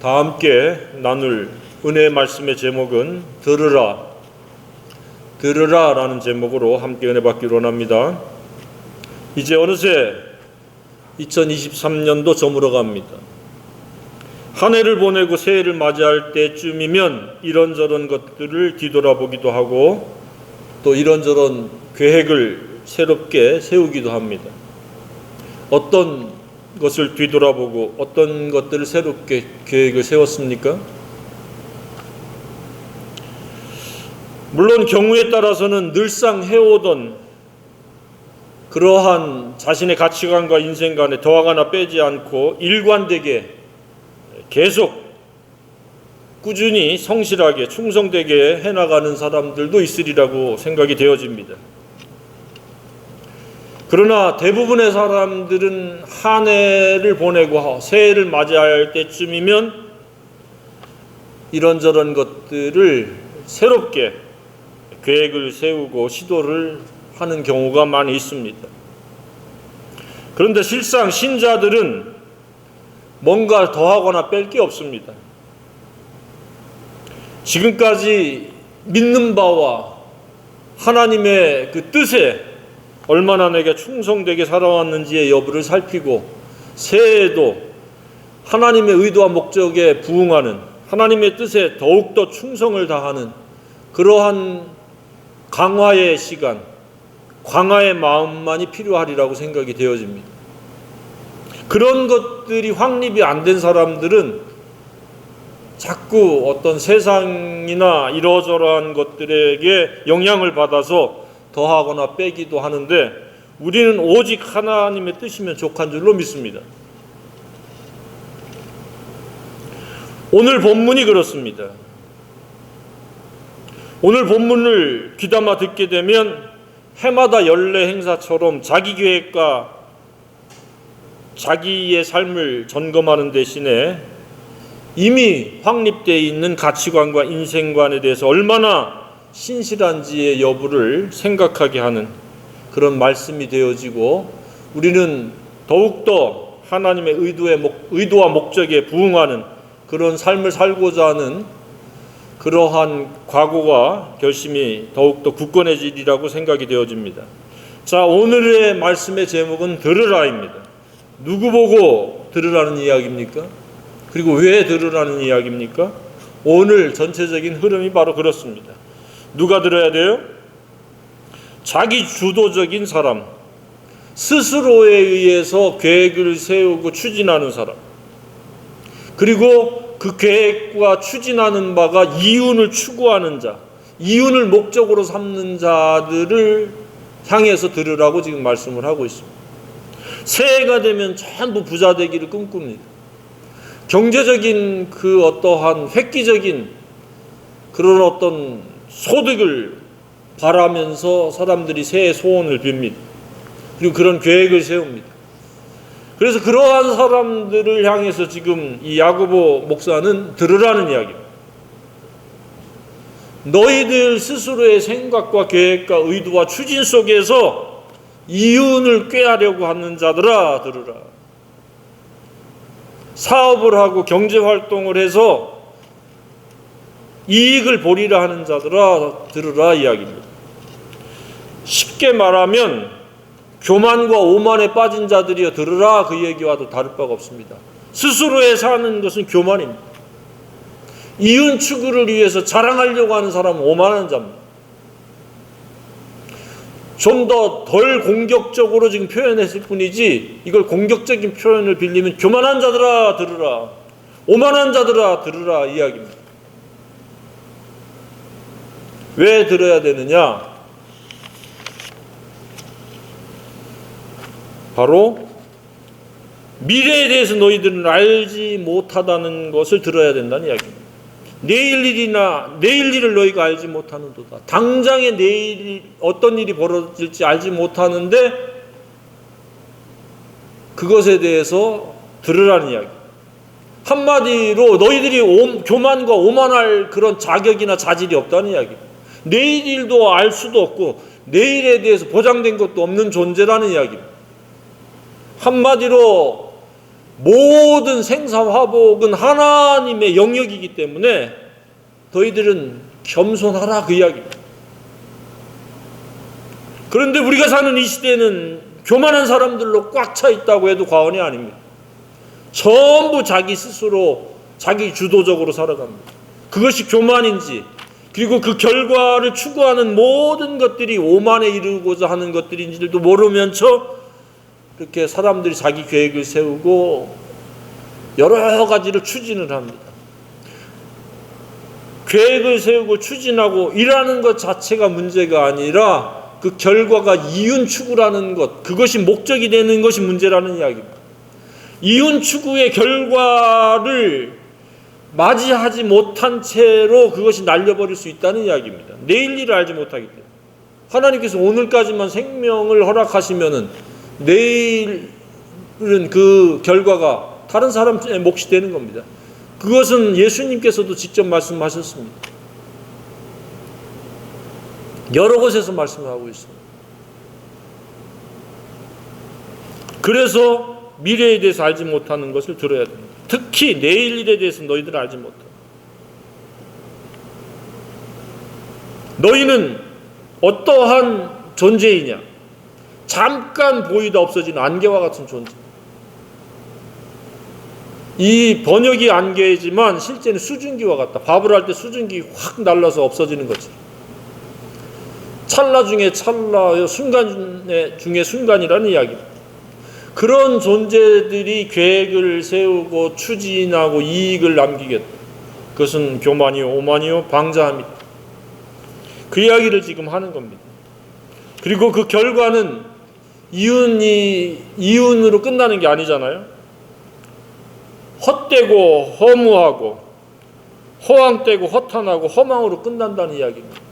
다 함께 나눌 은혜의 말씀의 제목은 들으라 라는 제목으로 함께 은혜 받기로 원합니다. 이제 어느새 2023년도 저물어 갑니다. 한 해를 보내고 새해를 맞이할 때쯤이면 이런저런 것들을 뒤돌아보기도 하고 또 이런저런 계획을 새롭게 세우기도 합니다. 어떤 것을 뒤돌아보고 어떤 것들을 새롭게 계획을 세웠습니까? 물론 경우에 따라서는 늘상 해오던 그러한 자신의 가치관과 인생관에 더하거나 빼지 않고 일관되게 계속 꾸준히 성실하게 충성되게 해나가는 사람들도 있으리라고 생각이 되어집니다. 그러나 대부분의 사람들은 한 해를 보내고 새해를 맞이할 때쯤이면 이런저런 것들을 새롭게 계획을 세우고 시도를 하는 경우가 많이 있습니다. 그런데 실상 신자들은 뭔가 더하거나 뺄 게 없습니다. 지금까지 믿는 바와 하나님의 그 뜻에 얼마나 내게 충성되게 살아왔는지의 여부를 살피고 새해에도 하나님의 의도와 목적에 부응하는 하나님의 뜻에 더욱더 충성을 다하는 그러한 강화의 시간, 강화의 마음만이 필요하리라고 생각이 되어집니다. 그런 것들이 확립이 안 된 사람들은 자꾸 어떤 세상이나 이러저러한 것들에게 영향을 받아서 더하거나 빼기도 하는데 우리는 오직 하나님의 뜻이면 족한 줄로 믿습니다. 오늘 본문이 그렇습니다. 오늘 본문을 귀담아 듣게 되면 해마다 연례 행사처럼 자기 계획과 자기의 삶을 점검하는 대신에 이미 확립되어 있는 가치관과 인생관에 대해서 얼마나 신실한지의 여부를 생각하게 하는 그런 말씀이 되어지고 우리는 더욱더 하나님의 의도와 목적에 부응하는 그런 삶을 살고자 하는 그러한 각오와 결심이 더욱더 굳건해지리라고 생각이 되어집니다. 자, 오늘의 말씀의 제목은 들으라입니다. 누구 보고 들으라는 이야기입니까? 그리고 왜 들으라는 이야기입니까? 오늘 전체적인 흐름이 바로 그렇습니다. 누가 들어야 돼요? 자기 주도적인 사람, 스스로에 의해서 계획을 세우고 추진하는 사람, 그리고 그 계획과 추진하는 바가 이윤을 추구하는 자, 이윤을 목적으로 삼는 자들을 향해서 들으라고 지금 말씀을 하고 있습니다. 새해가 되면 전부 부자 되기를 꿈꿉니다. 경제적인 그 어떠한 획기적인 그런 어떤 소득을 바라면서 사람들이 새해 소원을 빕니다. 그리고 그런 계획을 세웁니다. 그래서 그러한 사람들을 향해서 지금 이 야고보 목사는 들으라는 이야기입니다. 너희들 스스로의 생각과 계획과 의도와 추진 속에서 이윤을 꾀하려고 하는 자들아 들으라. 사업을 하고 경제활동을 해서 이익을 보리라 하는 자들아 들으라 이야기입니다. 쉽게 말하면 교만과 오만에 빠진 자들이여 들으라 그 얘기와도 다를 바가 없습니다. 스스로에 사는 것은 교만입니다. 이윤 추구를 위해서 자랑하려고 하는 사람은 오만한 자입니다. 좀 더 덜 공격적으로 지금 표현했을 뿐이지 이걸 공격적인 표현을 빌리면 교만한 자들아 들으라, 오만한 자들아 들으라 이야기입니다. 왜 들어야 되느냐? 바로 미래에 대해서 너희들은 알지 못하다는 것을 들어야 된다는 이야기입니다. 내일 일을 너희가 알지 못하는도다. 당장에 내일 어떤 일이 벌어질지 알지 못하는데 그것에 대해서 들으라는 이야기. 한마디로 너희들이 교만과 오만할 그런 자격이나 자질이 없다는 이야기입니다. 내일 일도 알 수도 없고 내일에 대해서 보장된 것도 없는 존재라는 이야기입니다. 한마디로 모든 생사화복은 하나님의 영역이기 때문에 너희들은 겸손하라 그 이야기입니다. 그런데 우리가 사는 이 시대는 교만한 사람들로 꽉 차 있다고 해도 과언이 아닙니다. 전부 자기 스스로 자기 주도적으로 살아갑니다. 그것이 교만인지, 그리고 그 결과를 추구하는 모든 것들이 오만에 이르고자 하는 것들인지도 모르면서 그렇게 사람들이 자기 계획을 세우고 여러 가지를 추진을 합니다. 계획을 세우고 추진하고 일하는 것 자체가 문제가 아니라 그 결과가 이윤 추구라는 것, 그것이 목적이 되는 것이 문제라는 이야기입니다. 이윤 추구의 결과를 맞이하지 못한 채로 그것이 날려버릴 수 있다는 이야기입니다. 내일 일을 알지 못하기 때문에. 하나님께서 오늘까지만 생명을 허락하시면은 내일은 그 결과가 다른 사람의 몫이 되는 겁니다. 그것은 예수님께서도 직접 말씀하셨습니다. 여러 곳에서 말씀하고 있습니다. 그래서 미래에 대해서 알지 못하는 것을 들어야 됩니다. 특히 내일 일에 대해서 너희들 알지 못한다. 너희는 어떠한 존재이냐? 잠깐 보이다 없어지는 안개와 같은 존재. 이 번역이 안개지만 실제는 수증기와 같다. 밥을 할 때 수증기 확 날라서 없어지는 것처럼. 찰나 중에 찰나, 순간 중에 순간이라는 이야기입니다. 그런 존재들이 계획을 세우고 추진하고 이익을 남기겠다. 그것은 교만이요, 오만이요, 방자함이다. 그 이야기를 지금 하는 겁니다. 그리고 그 결과는 이윤으로 끝나는 게 아니잖아요. 헛되고 허무하고 허황되고 허탄하고 허망으로 끝난다는 이야기입니다.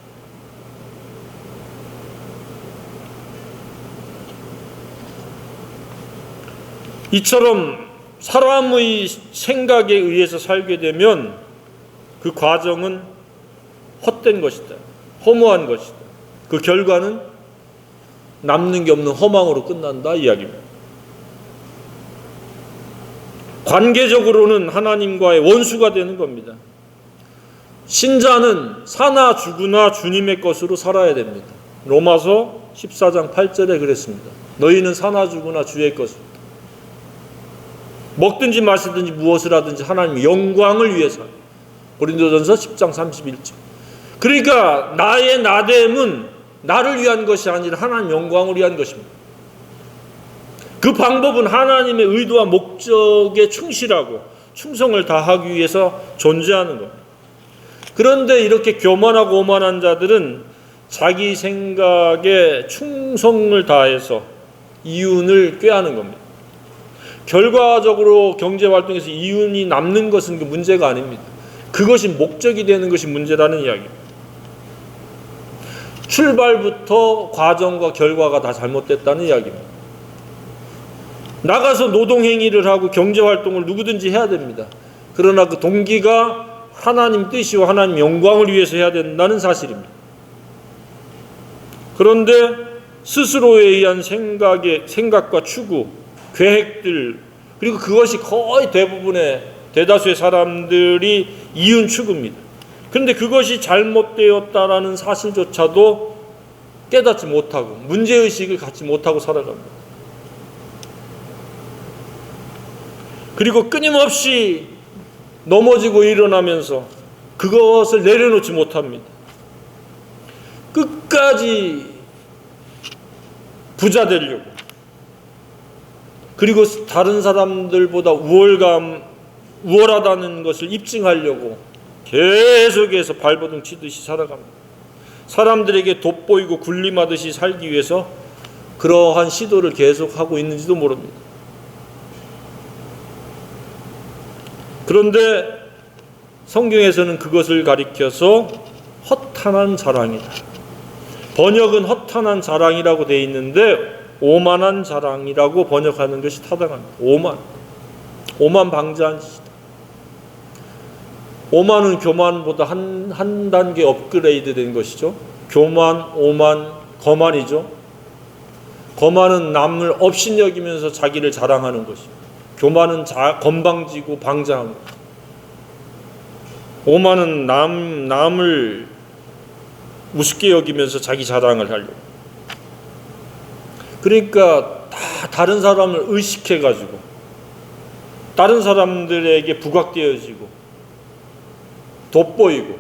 이처럼 사람의 생각에 의해서 살게 되면 그 과정은 헛된 것이다. 허무한 것이다. 그 결과는 남는 게 없는 허망으로 끝난다 이야기입니다. 관계적으로는 하나님과의 원수가 되는 겁니다. 신자는 사나 죽으나 주님의 것으로 살아야 됩니다. 로마서 14장 8절에 그랬습니다. 너희는 사나 죽으나 주의 것으로. 먹든지 마시든지 무엇을 하든지 하나님의 영광을 위해서. 고린도전서 10장 31절. 그러니까 나의 나됨은 나를 위한 것이 아니라 하나님 영광을 위한 것입니다. 그 방법은 하나님의 의도와 목적에 충실하고 충성을 다하기 위해서 존재하는 겁니다. 그런데 이렇게 교만하고 오만한 자들은 자기 생각에 충성을 다해서 이윤을 꾀하는 겁니다. 결과적으로 경제활동에서 이윤이 남는 것은 그 문제가 아닙니다. 그것이 목적이 되는 것이 문제라는 이야기입니다. 출발부터 과정과 결과가 다 잘못됐다는 이야기입니다. 나가서 노동행위를 하고 경제활동을 누구든지 해야 됩니다. 그러나 그 동기가 하나님 뜻이와 하나님 영광을 위해서 해야 된다는 사실입니다. 그런데 스스로에 의한 생각과 추구, 계획들, 그리고 그것이 거의 대부분의 대다수의 사람들이 이윤 추구입니다. 그런데 그것이 잘못되었다라는 사실조차도 깨닫지 못하고 문제의식을 갖지 못하고 살아갑니다. 그리고 끊임없이 넘어지고 일어나면서 그것을 내려놓지 못합니다. 끝까지 부자 되려고, 그리고 다른 사람들보다 우월하다는 것을 입증하려고 계속해서 발버둥 치듯이 살아갑니다. 사람들에게 돋보이고 군림하듯이 살기 위해서 그러한 시도를 계속하고 있는지도 모릅니다. 그런데 성경에서는 그것을 가리켜서 허탄한 자랑이다. 번역은 허탄한 자랑이라고 되어 있는데 오만한 자랑이라고 번역하는 것이 타당합니다. 오만 방자한 짓이다. 오만은 교만보다 한 단계 업그레이드 된 것이죠. 교만, 오만, 거만이죠. 거만은 남을 업신여기면서 자기를 자랑하는 것이고, 교만은 건방지고 방장하고, 오만은 남을 우습게 여기면서 자기 자랑을 하려고. 그러니까 다 다른 사람을 의식해가지고 다른 사람들에게 부각되어지고 돋보이고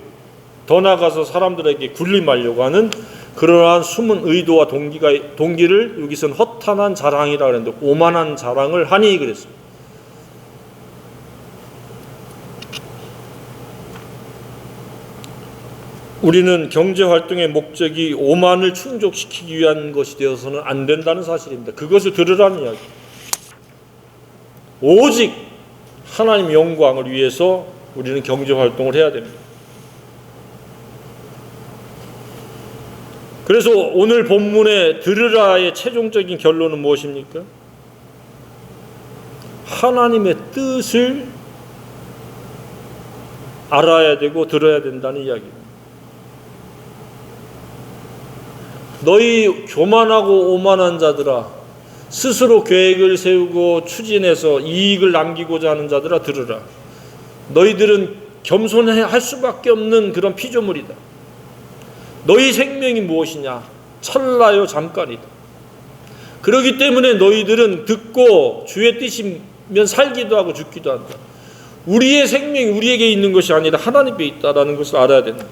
더 나아가서 사람들에게 군림하려고 하는 그러한 숨은 의도와 동기를 여기서는 허탄한 자랑이라 그랬는데, 오만한 자랑을 하니 그랬습니다. 우리는 경제활동의 목적이 오만을 충족시키기 위한 것이 되어서는 안 된다는 사실입니다. 그것을 들으라는 이야기. 오직 하나님 영광을 위해서 우리는 경제활동을 해야 됩니다. 그래서 오늘 본문의 들으라의 최종적인 결론은 무엇입니까? 하나님의 뜻을 알아야 되고 들어야 된다는 이야기입니다. 너희 교만하고 오만한 자들아, 스스로 계획을 세우고 추진해서 이익을 남기고자 하는 자들아 들으라. 너희들은 겸손할 수밖에 없는 그런 피조물이다. 너희 생명이 무엇이냐? 찰나요 잠깐이다. 그렇기 때문에 너희들은 듣고 주의 뜻이면 살기도 하고 죽기도 한다. 우리의 생명이 우리에게 있는 것이 아니라 하나님께 있다라는 것을 알아야 된다.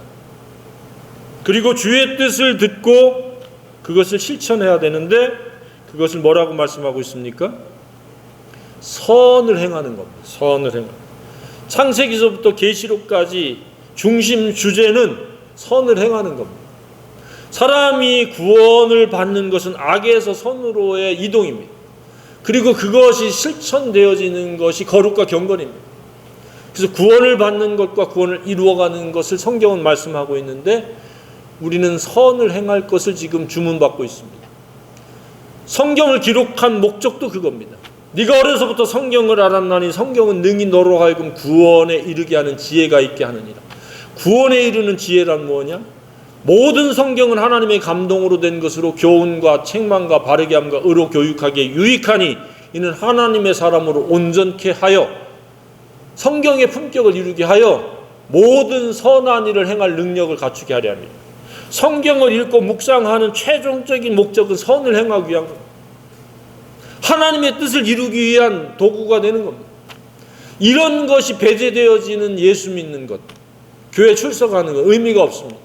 그리고 주의 뜻을 듣고 그것을 실천해야 되는데, 그것을 뭐라고 말씀하고 있습니까? 선을 행하는 겁니다. 선을 행하는. 창세기서부터 계시록까지 중심 주제는 선을 행하는 겁니다. 사람이 구원을 받는 것은 악에서 선으로의 이동입니다. 그리고 그것이 실천되어지는 것이 거룩과 경건입니다. 그래서 구원을 받는 것과 구원을 이루어가는 것을 성경은 말씀하고 있는데, 우리는 선을 행할 것을 지금 주문받고 있습니다. 성경을 기록한 목적도 그겁니다. 네가 어려서부터 성경을 알았나니 성경은 능히 너로 하여금 구원에 이르게 하는 지혜가 있게 하느니라. 구원에 이르는 지혜란 뭐냐? 모든 성경은 하나님의 감동으로 된 것으로 교훈과 책망과 바르게 함과 의로 교육하기에 유익하니 이는 하나님의 사람으로 온전케 하여 성경의 품격을 이루게 하여 모든 선한 일을 행할 능력을 갖추게 하려 합니다. 성경을 읽고 묵상하는 최종적인 목적은 선을 행하기 위한 겁니다. 하나님의 뜻을 이루기 위한 도구가 되는 겁니다. 이런 것이 배제되어지는 예수 믿는 것, 교회 출석하는 것 의미가 없습니다.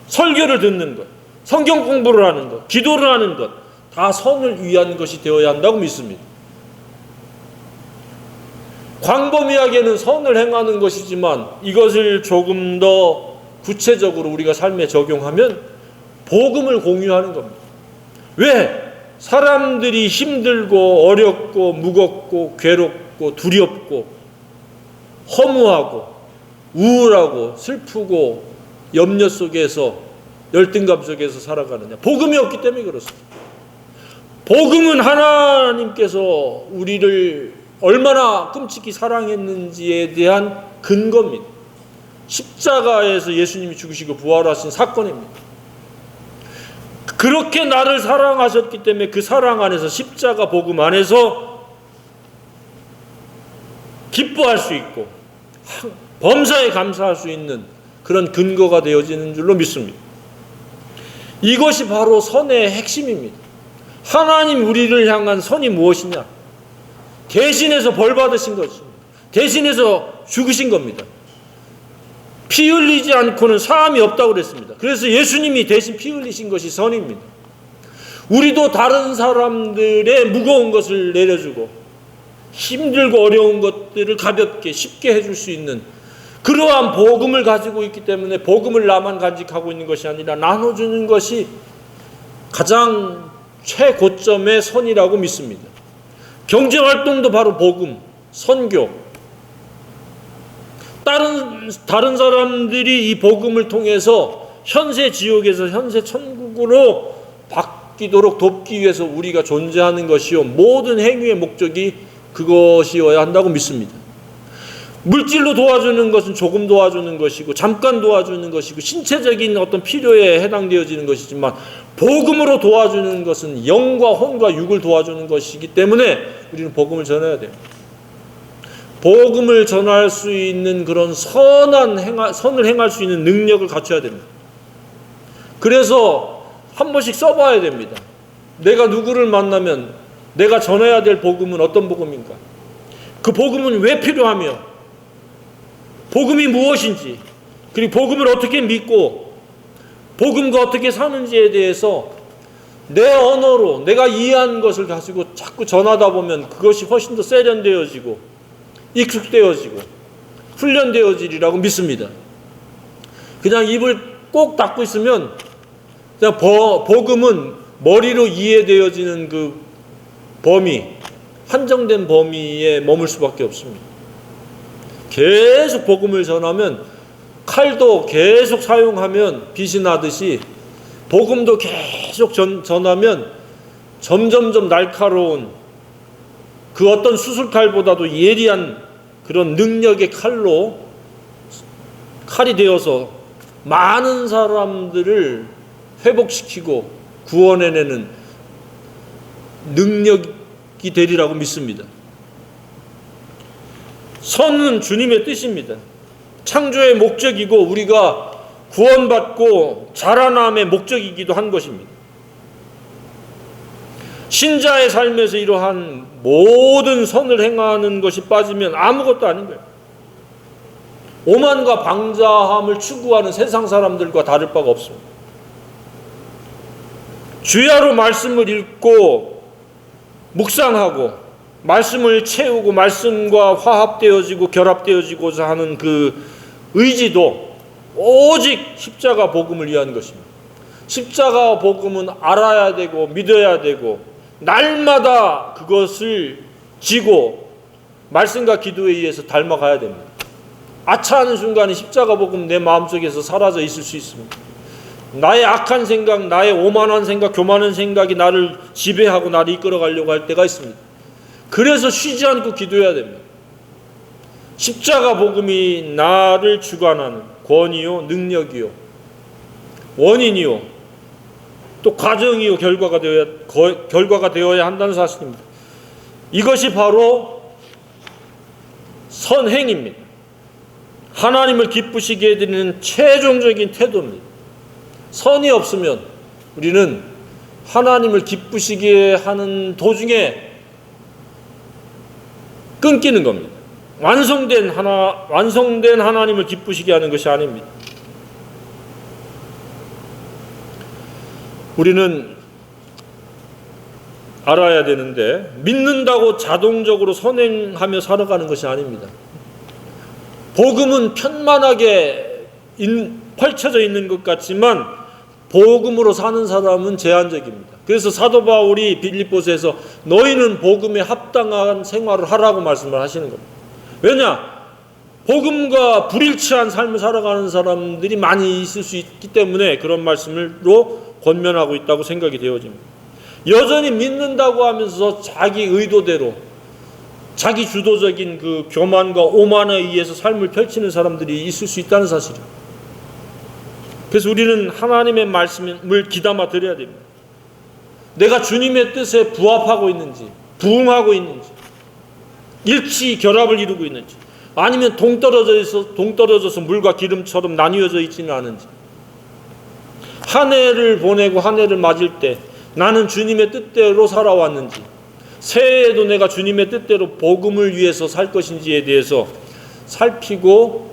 설교를 듣는 것, 성경 공부를 하는 것, 기도를 하는 것, 다 선을 위한 것이 되어야 한다고 믿습니다. 광범위하게는 선을 행하는 것이지만 이것을 조금 더 구체적으로 우리가 삶에 적용하면 복음을 공유하는 겁니다. 왜? 사람들이 힘들고 어렵고 무겁고 괴롭고 두렵고 허무하고 우울하고 슬프고 염려 속에서 열등감 속에서 살아가느냐? 복음이 없기 때문에 그렇습니다. 복음은 하나님께서 우리를 얼마나 끔찍히 사랑했는지에 대한 근거입니다. 십자가에서 예수님이 죽으시고 부활하신 사건입니다. 그렇게 나를 사랑하셨기 때문에 그 사랑 안에서, 십자가 복음 안에서 기뻐할 수 있고 범사에 감사할 수 있는 그런 근거가 되어지는 줄로 믿습니다. 이것이 바로 선의 핵심입니다. 하나님 우리를 향한 선이 무엇이냐? 대신해서 벌 받으신 것입니다. 대신해서 죽으신 겁니다. 피 흘리지 않고는 사함이 없다고 그랬습니다. 그래서 예수님이 대신 피 흘리신 것이 선입니다. 우리도 다른 사람들의 무거운 것을 내려주고 힘들고 어려운 것들을 가볍게 쉽게 해줄 수 있는 그러한 복음을 가지고 있기 때문에 복음을 나만 간직하고 있는 것이 아니라 나눠주는 것이 가장 최고점의 선이라고 믿습니다. 경제활동도 바로 복음, 선교. 다른 사람들이 이 복음을 통해서 현세 지옥에서 현세 천국으로 바뀌도록 돕기 위해서 우리가 존재하는 것이요, 모든 행위의 목적이 그것이어야 한다고 믿습니다. 물질로 도와주는 것은 조금 도와주는 것이고 잠깐 도와주는 것이고 신체적인 어떤 필요에 해당되어지는 것이지만 복음으로 도와주는 것은 영과 혼과 육을 도와주는 것이기 때문에 우리는 복음을 전해야 돼요. 복음을 전할 수 있는 그런 선을 행할 수 있는 능력을 갖춰야 됩니다. 그래서 한 번씩 써봐야 됩니다. 내가 누구를 만나면 내가 전해야 될 복음은 어떤 복음인가? 그 복음은 왜 필요하며 복음이 무엇인지, 그리고 복음을 어떻게 믿고 복음과 어떻게 사는지에 대해서 내 언어로 내가 이해한 것을 가지고 자꾸 전하다 보면 그것이 훨씬 더 세련되어지고 익숙되어지고 훈련되어지리라고 믿습니다. 그냥 입을 꼭 닫고 있으면 그냥 복음은 머리로 이해되어지는 그 범위, 한정된 범위에 머물 수밖에 없습니다. 계속 복음을 전하면, 칼도 계속 사용하면 빛이 나듯이 복음도 계속 전하면 점점점 날카로운 그 어떤 수술칼보다도 예리한 그런 능력의 칼이 되어서 많은 사람들을 회복시키고 구원해내는 능력이 되리라고 믿습니다. 선은 주님의 뜻입니다. 창조의 목적이고 우리가 구원받고 자라남의 목적이기도 한 것입니다. 신자의 삶에서 이러한 모든 선을 행하는 것이 빠지면 아무것도 아닌 거예요. 오만과 방자함을 추구하는 세상 사람들과 다를 바가 없습니다. 주야로 말씀을 읽고 묵상하고 말씀을 채우고 말씀과 화합되어지고 결합되어지고자 하는 그 의지도 오직 십자가 복음을 위한 것입니다. 십자가 복음은 알아야 되고 믿어야 되고 날마다 그것을 지고 말씀과 기도에 의해서 닮아가야 됩니다. 아차하는 순간에 십자가 복음 내 마음속에서 사라져 있을 수 있습니다. 나의 악한 생각, 나의 오만한 생각, 교만한 생각이 나를 지배하고 나를 이끌어가려고 할 때가 있습니다. 그래서 쉬지 않고 기도해야 됩니다. 십자가 복음이 나를 주관하는 권위요, 능력이요, 원인이요, 또 과정이요, 결과가 되어야 한다는 사실입니다. 이것이 바로 선행입니다. 하나님을 기쁘시게 해드리는 최종적인 태도입니다. 선이 없으면 우리는 하나님을 기쁘시게 하는 도중에 끊기는 겁니다. 완성된 하나님을 기쁘시게 하는 것이 아닙니다. 우리는 알아야 되는데 믿는다고 자동적으로 선행하며 살아가는 것이 아닙니다. 복음은 편만하게 펼쳐져 있는 것 같지만 복음으로 사는 사람은 제한적입니다. 그래서 사도 바울이 빌립보서에서 너희는 복음에 합당한 생활을 하라고 말씀을 하시는 겁니다. 왜냐? 복음과 불일치한 삶을 살아가는 사람들이 많이 있을 수 있기 때문에 그런 말씀으로 권면하고 있다고 생각이 되어집니다. 여전히 믿는다고 하면서 자기 의도대로 자기 주도적인 그 교만과 오만에 의해서 삶을 펼치는 사람들이 있을 수 있다는 사실이에요. 그래서 우리는 하나님의 말씀을 귀담아 들어야 됩니다. 내가 주님의 뜻에 부합하고 있는지, 부응하고 있는지, 일치 결합을 이루고 있는지, 아니면 동떨어져서 물과 기름처럼 나뉘어져 있지는 않은지, 한 해를 보내고 한 해를 맞을 때 나는 주님의 뜻대로 살아왔는지, 새해에도 내가 주님의 뜻대로 복음을 위해서 살 것인지에 대해서 살피고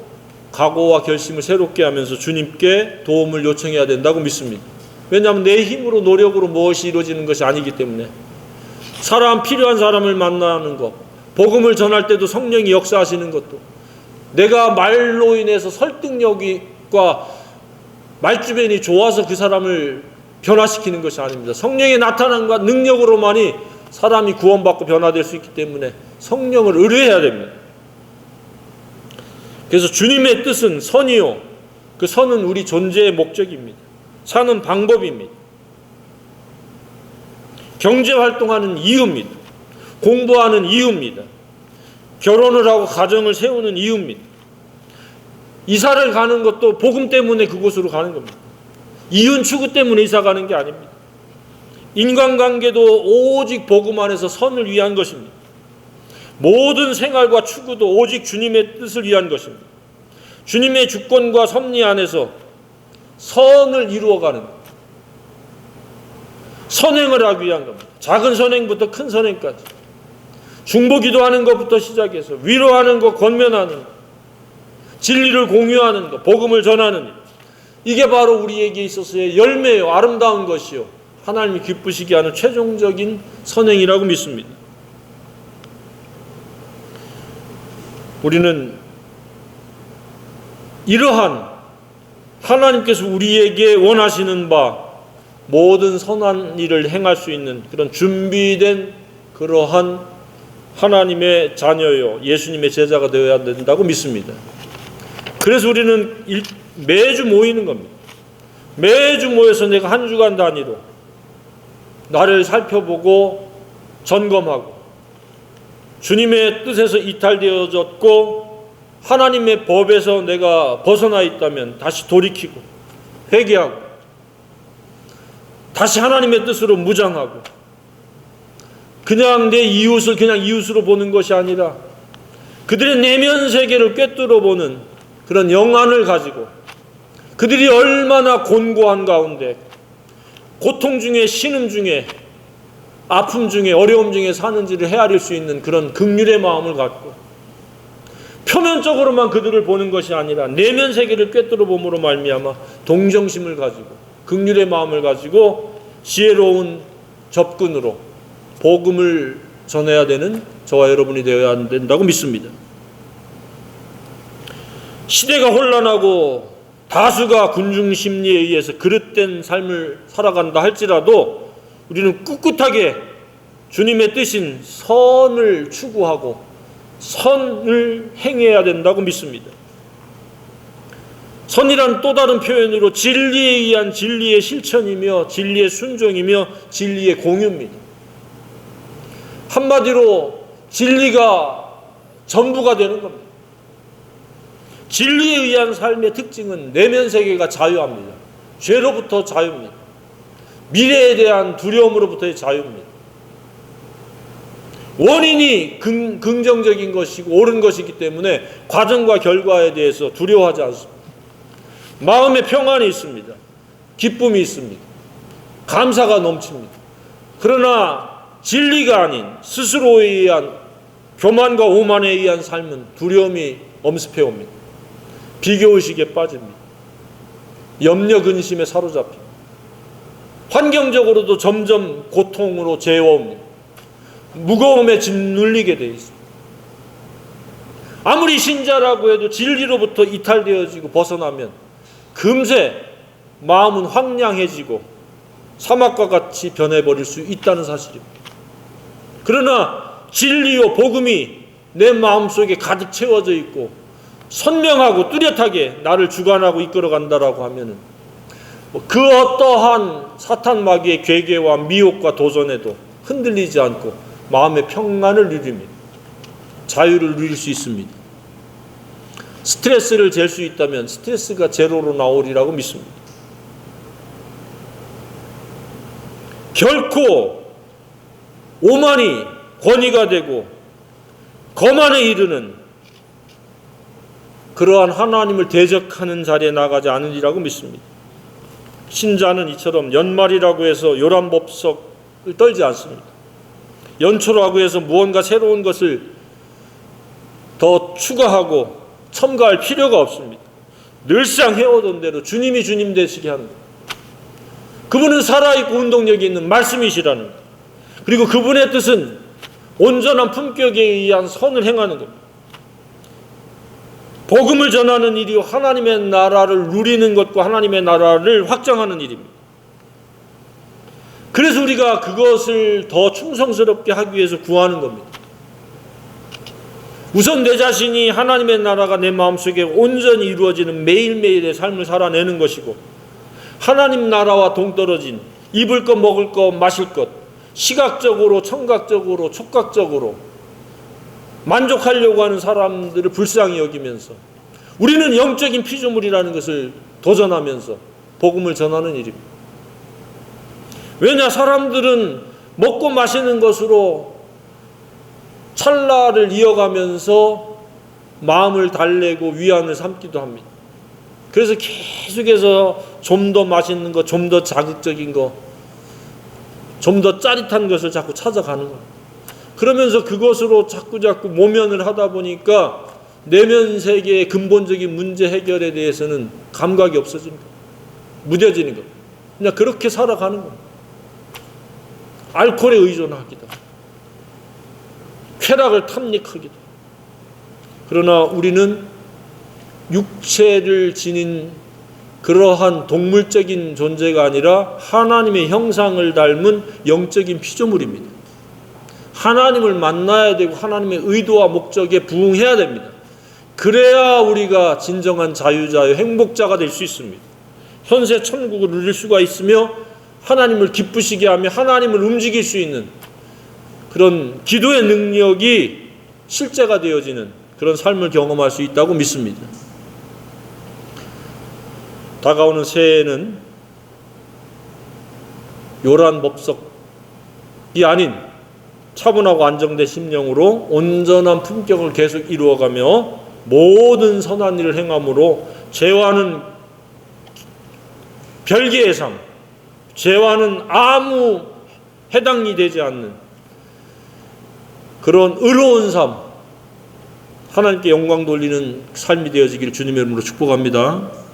각오와 결심을 새롭게 하면서 주님께 도움을 요청해야 된다고 믿습니다. 왜냐하면 내 힘으로 노력으로 무엇이 이루어지는 것이 아니기 때문에 필요한 사람을 만나는 것, 복음을 전할 때도 성령이 역사하시는 것도 내가 말로 인해서 설득력과 말주변이 좋아서 그 사람을 변화시키는 것이 아닙니다. 성령의 나타남과 능력으로만이 사람이 구원받고 변화될 수 있기 때문에 성령을 의뢰해야 됩니다. 그래서 주님의 뜻은 선이요, 그 선은 우리 존재의 목적입니다. 사는 방법입니다. 경제활동하는 이유입니다. 공부하는 이유입니다. 결혼을 하고 가정을 세우는 이유입니다. 이사를 가는 것도 복음 때문에 그곳으로 가는 겁니다. 이윤 추구 때문에 이사 가는 게 아닙니다. 인간관계도 오직 복음 안에서 선을 위한 것입니다. 모든 생활과 추구도 오직 주님의 뜻을 위한 것입니다. 주님의 주권과 섭리 안에서 선을 이루어가는 것. 선행을 하기 위한 겁니다. 작은 선행부터 큰 선행까지. 중보기도하는 것부터 시작해서 위로하는 것, 권면하는 것, 진리를 공유하는 것, 복음을 전하는 것. 이게 바로 우리에게 있어서의 열매요, 아름다운 것이요, 하나님이 기쁘시게 하는 최종적인 선행이라고 믿습니다. 우리는 이러한 하나님께서 우리에게 원하시는 바 모든 선한 일을 행할 수 있는 그런 준비된 그러한 하나님의 자녀요, 예수님의 제자가 되어야 된다고 믿습니다. 그래서 우리는 매주 모이는 겁니다. 매주 모여서 내가 한 주간 단위로 나를 살펴보고 점검하고 주님의 뜻에서 이탈되어졌고 하나님의 법에서 내가 벗어나 있다면 다시 돌이키고 회개하고 다시 하나님의 뜻으로 무장하고 그냥 내 이웃을 그냥 이웃으로 보는 것이 아니라 그들의 내면 세계를 꿰뚫어 보는 그런 영안을 가지고 그들이 얼마나 곤고한 가운데 고통 중에 신음 중에 아픔 중에 어려움 중에 사는지를 헤아릴 수 있는 그런 긍휼의 마음을 갖고 표면적으로만 그들을 보는 것이 아니라 내면 세계를 꿰뚫어 봄으로 말미암아 동정심을 가지고 긍휼의 마음을 가지고 지혜로운 접근으로 복음을 전해야 되는 저와 여러분이 되어야 된다고 믿습니다. 시대가 혼란하고 다수가 군중심리에 의해서 그릇된 삶을 살아간다 할지라도 우리는 꿋꿋하게 주님의 뜻인 선을 추구하고 선을 행해야 된다고 믿습니다. 선이란 또 다른 표현으로 진리에 의한 진리의 실천이며 진리의 순종이며 진리의 공유입니다. 한마디로 진리가 전부가 되는 겁니다. 진리에 의한 삶의 특징은 내면 세계가 자유합니다. 죄로부터 자유입니다. 미래에 대한 두려움으로부터의 자유입니다. 원인이 긍정적인 것이고 옳은 것이기 때문에 과정과 결과에 대해서 두려워하지 않습니다. 마음에 평안이 있습니다. 기쁨이 있습니다. 감사가 넘칩니다. 그러나 진리가 아닌 스스로에 의한 교만과 오만에 의한 삶은 두려움이 엄습해 옵니다. 비교의식에 빠집니다. 염려 근심에 사로잡힙니다. 환경적으로도 점점 고통으로 재워옵니다. 무거움에 짓눌리게 되어 있습니다. 아무리 신자라고 해도 진리로부터 이탈되어지고 벗어나면 금세 마음은 황량해지고 사막과 같이 변해버릴 수 있다는 사실입니다. 그러나 진리요 복음이 내 마음속에 가득 채워져 있고 선명하고 뚜렷하게 나를 주관하고 이끌어간다라고 하면은 그 어떠한 사탄 마귀의 괴계와 미혹과 도전에도 흔들리지 않고 마음의 평안을 누립니다. 자유를 누릴 수 있습니다. 스트레스를 잴 수 있다면 스트레스가 제로로 나오리라고 믿습니다. 결코 오만이 권위가 되고 거만에 이르는 그러한 하나님을 대적하는 자리에 나가지 않으리라고 믿습니다. 신자는 이처럼 연말이라고 해서 요란법석을 떨지 않습니다. 연초라고 해서 무언가 새로운 것을 더 추가하고 첨가할 필요가 없습니다. 늘상 해오던 대로 주님이 주님 되시게 하는 것. 그분은 살아있고 운동력이 있는 말씀이시라는 것. 그리고 그분의 뜻은 온전한 품격에 의한 선을 행하는 겁니다. 복음을 전하는 일이요 하나님의 나라를 누리는 것과 하나님의 나라를 확장하는 일입니다. 그래서 우리가 그것을 더 충성스럽게 하기 위해서 구하는 겁니다. 우선 내 자신이 하나님의 나라가 내 마음속에 온전히 이루어지는 매일매일의 삶을 살아내는 것이고 하나님 나라와 동떨어진 입을 것 먹을 것 마실 것 시각적으로 청각적으로 촉각적으로 만족하려고 하는 사람들을 불쌍히 여기면서 우리는 영적인 피조물이라는 것을 도전하면서 복음을 전하는 일입니다. 왜냐, 사람들은 먹고 마시는 것으로 찰나를 이어가면서 마음을 달래고 위안을 삼기도 합니다. 그래서 계속해서 좀 더 맛있는 거, 좀 더 자극적인 거, 좀 더 짜릿한 것을 자꾸 찾아가는 거예요. 그러면서 그것으로 자꾸 모면을 하다 보니까 내면 세계의 근본적인 문제 해결에 대해서는 감각이 없어지는 거예요. 무뎌지는 거예요. 그냥 그렇게 살아가는 거예요. 알코올에 의존하기도 하고 쾌락을 탐닉하기도 하고. 그러나 우리는 육체를 지닌 그러한 동물적인 존재가 아니라 하나님의 형상을 닮은 영적인 피조물입니다. 하나님을 만나야 되고 하나님의 의도와 목적에 부응해야 됩니다. 그래야 우리가 진정한 자유자요 행복자가 될 수 있습니다. 현세 천국을 누릴 수가 있으며 하나님을 기쁘시게 하며 하나님을 움직일 수 있는 그런 기도의 능력이 실제가 되어지는 그런 삶을 경험할 수 있다고 믿습니다. 다가오는 새해에는 요란 법석이 아닌 차분하고 안정된 심령으로 온전한 품격을 계속 이루어가며 모든 선한 일을 행함으로 죄와는 별개의 삶, 죄와는 아무 해당이 되지 않는 그런 의로운 삶, 하나님께 영광 돌리는 삶이 되어지기를 주님의 이름으로 축복합니다.